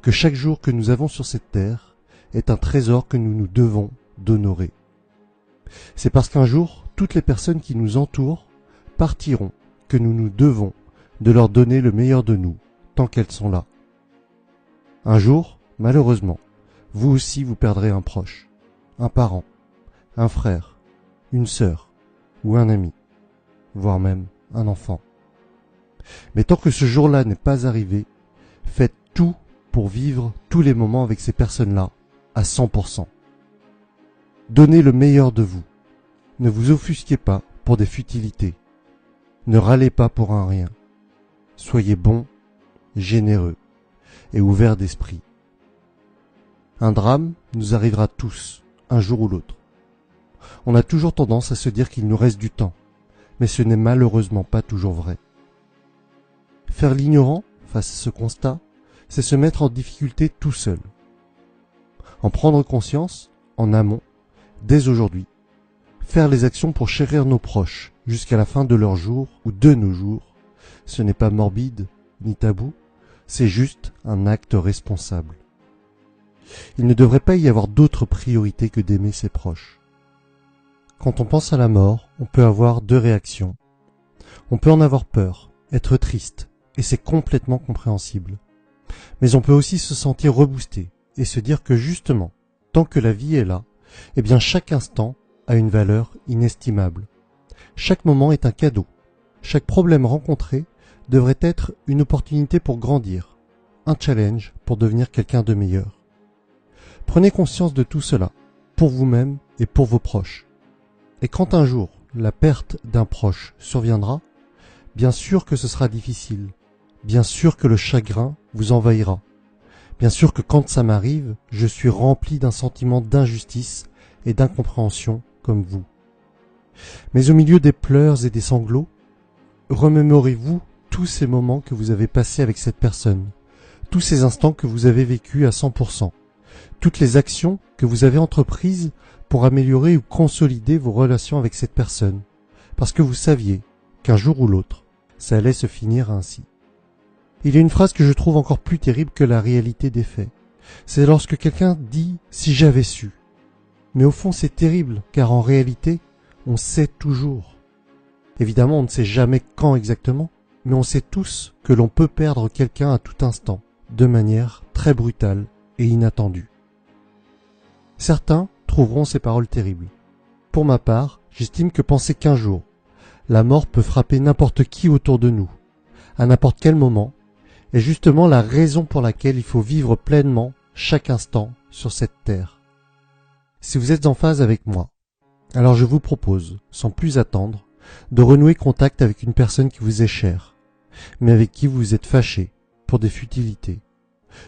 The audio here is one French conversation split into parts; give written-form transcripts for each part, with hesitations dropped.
que chaque jour que nous avons sur cette terre est un trésor que nous nous devons d'honorer. C'est parce qu'un jour, toutes les personnes qui nous entourent partiront que nous nous devons de leur donner le meilleur de nous tant qu'elles sont là. Un jour, malheureusement, vous aussi vous perdrez un proche, un parent, un frère, une sœur ou un ami, voire même un enfant. Mais tant que ce jour-là n'est pas arrivé, faites tout pour vivre tous les moments avec ces personnes-là à 100%. Donnez le meilleur de vous. Ne vous offusquez pas pour des futilités. Ne râlez pas pour un rien. Soyez bon, généreux et ouvert d'esprit. Un drame nous arrivera tous, un jour ou l'autre. On a toujours tendance à se dire qu'il nous reste du temps, mais ce n'est malheureusement pas toujours vrai. Faire l'ignorant face à ce constat, c'est se mettre en difficulté tout seul. En prendre conscience, en amont, dès aujourd'hui, faire les actions pour chérir nos proches jusqu'à la fin de leur jour ou de nos jours, ce n'est pas morbide ni tabou, c'est juste un acte responsable. Il ne devrait pas y avoir d'autre priorité que d'aimer ses proches. Quand on pense à la mort, on peut avoir deux réactions. On peut en avoir peur, être triste, et c'est complètement compréhensible. Mais on peut aussi se sentir reboosté et se dire que justement, tant que la vie est là, eh bien chaque instant a une valeur inestimable. Chaque moment est un cadeau. Chaque problème rencontré devrait être une opportunité pour grandir, un challenge pour devenir quelqu'un de meilleur. Prenez conscience de tout cela, pour vous-même et pour vos proches. Et quand un jour la perte d'un proche surviendra, bien sûr que ce sera difficile, bien sûr que le chagrin vous envahira, bien sûr que quand ça m'arrive, je suis rempli d'un sentiment d'injustice et d'incompréhension comme vous. Mais au milieu des pleurs et des sanglots, remémorez-vous tous ces moments que vous avez passés avec cette personne, tous ces instants que vous avez vécus à 100%, toutes les actions que vous avez entreprises pour améliorer ou consolider vos relations avec cette personne, parce que vous saviez qu'un jour ou l'autre, ça allait se finir ainsi. Il y a une phrase que je trouve encore plus terrible que la réalité des faits. C'est lorsque quelqu'un dit « si j'avais su ». Mais au fond c'est terrible, car en réalité, on sait toujours. Évidemment, on ne sait jamais quand exactement, mais on sait tous que l'on peut perdre quelqu'un à tout instant, de manière très brutale et inattendue. Certains trouveront ces paroles terribles. Pour ma part, j'estime que penser qu'un jour, la mort peut frapper n'importe qui autour de nous, à n'importe quel moment, est justement la raison pour laquelle il faut vivre pleinement chaque instant sur cette terre. Si vous êtes en phase avec moi, alors je vous propose, sans plus attendre, de renouer contact avec une personne qui vous est chère, mais avec qui vous êtes fâché pour des futilités,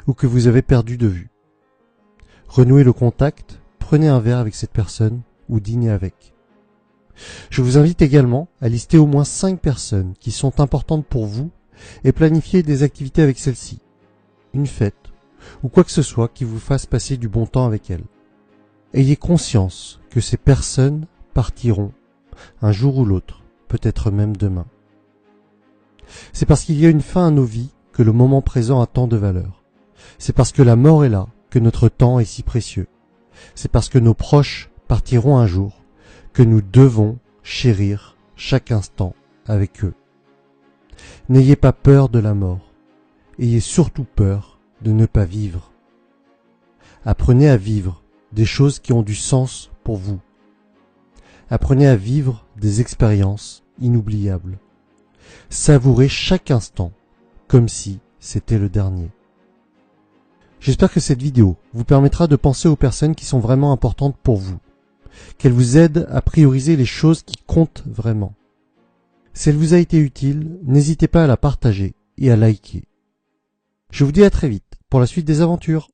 ou que vous avez perdu de vue. Renouez le contact, prenez un verre avec cette personne ou dînez avec. Je vous invite également à lister au moins 5 personnes qui sont importantes pour vous et planifier des activités avec celles-ci, une fête ou quoi que ce soit qui vous fasse passer du bon temps avec elles. Ayez conscience que ces personnes partiront un jour ou l'autre, peut-être même demain. C'est parce qu'il y a une fin à nos vies que le moment présent a tant de valeur. C'est parce que la mort est là que notre temps est si précieux. C'est parce que nos proches partiront un jour que nous devons chérir chaque instant avec eux. N'ayez pas peur de la mort. Ayez surtout peur de ne pas vivre. Apprenez à vivre des choses qui ont du sens pour vous. Apprenez à vivre des expériences inoubliables. Savourez chaque instant comme si c'était le dernier. J'espère que cette vidéo vous permettra de penser aux personnes qui sont vraiment importantes pour vous, qu'elle vous aide à prioriser les choses qui comptent vraiment. Si elle vous a été utile, n'hésitez pas à la partager et à liker. Je vous dis à très vite pour la suite des aventures.